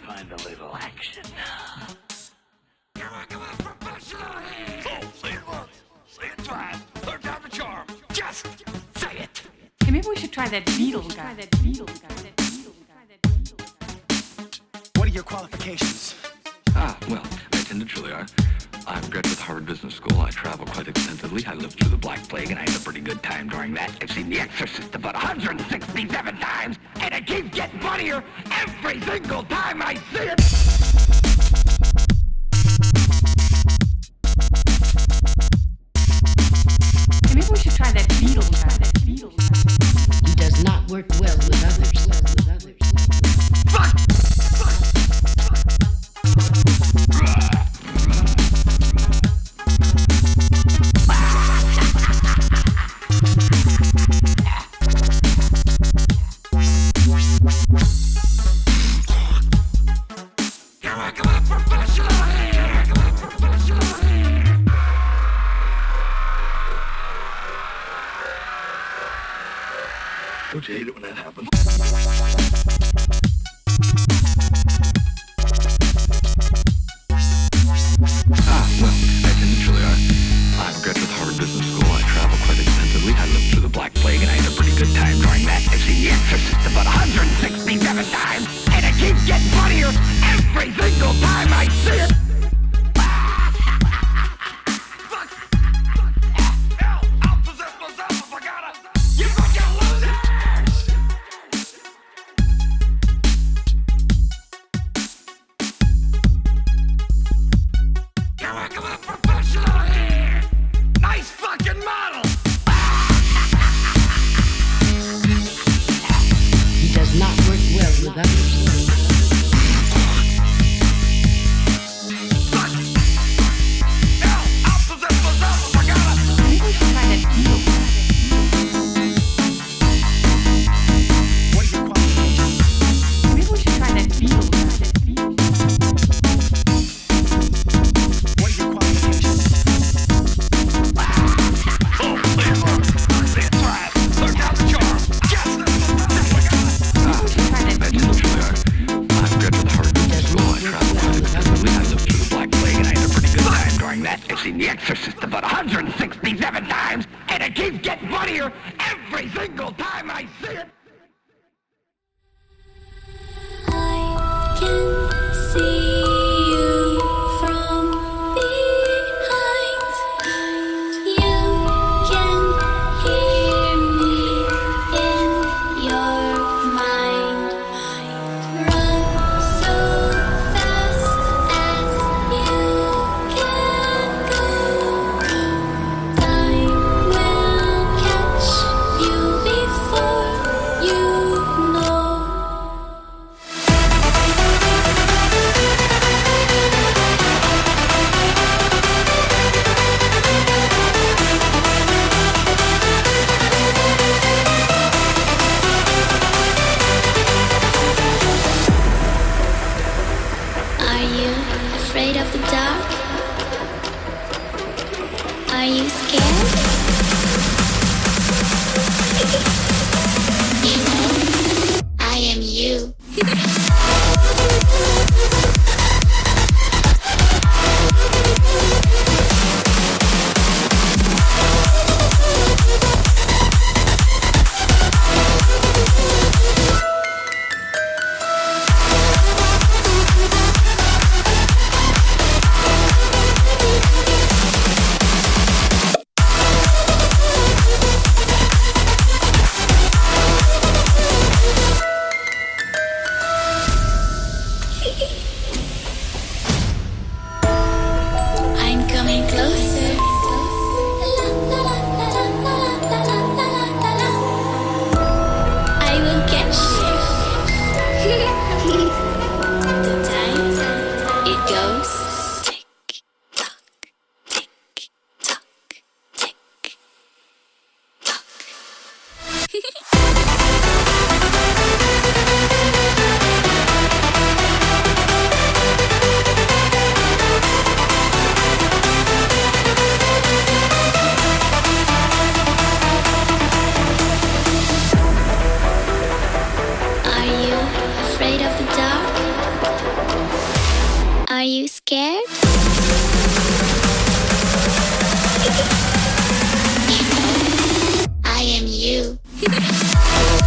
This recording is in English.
find a little action. You're like a professional here. So, say it once, say it twice, third time's a charm. Just say it. Hey, maybe we should try that Beetle guy. What are your qualifications? Well, I attended Juilliard. I'm a graduate of Harvard Business School. I travel quite extensively. I lived through the Black Plague, and I had a pretty good time during that. I've seen The Exorcist about 167 times, and it keeps getting funnier every single time I see it. Hey, maybe we should try that Beetle guy. He does not work well with others. Fuck! You're like a professional here. Don't you hate it when that happens? Well, I attended Juilliard. I'm a graduate of Harvard Business School. I travel quite extensively. I lived through the Black Plague, and I had a pretty good time during that. I've seen The Exorcist about 167 times, and it keeps getting funnier every single time I see it. Fuck! Hell, I'll possess myself if I gotta. You fucking losers! You're like a professional here. Nice fucking model. He does not work well with others. Fuck! Hell, I'll possess myself if I gotta. Maybe we should try that Beetle guy. What are your qualifications? Maybe we should try that Beetle guy. What are your qualifications? Oh, say it once, say it twice, third time's a charm. Just Maybe we should try that I attended Juilliard. I'm a graduate of Harvard Business School. I travel quite extensively. I lived through the Black Plague, and I had a pretty good time during that. I've seen The Exorcist about 167 times, and it keeps getting funnier every single time I see it. I can see you from behind. You can hear me in your mind. Run so fast as you can go. Time will catch you before you know. Are you afraid of the dark? Are you scared? You know, I am you. scared? I am you.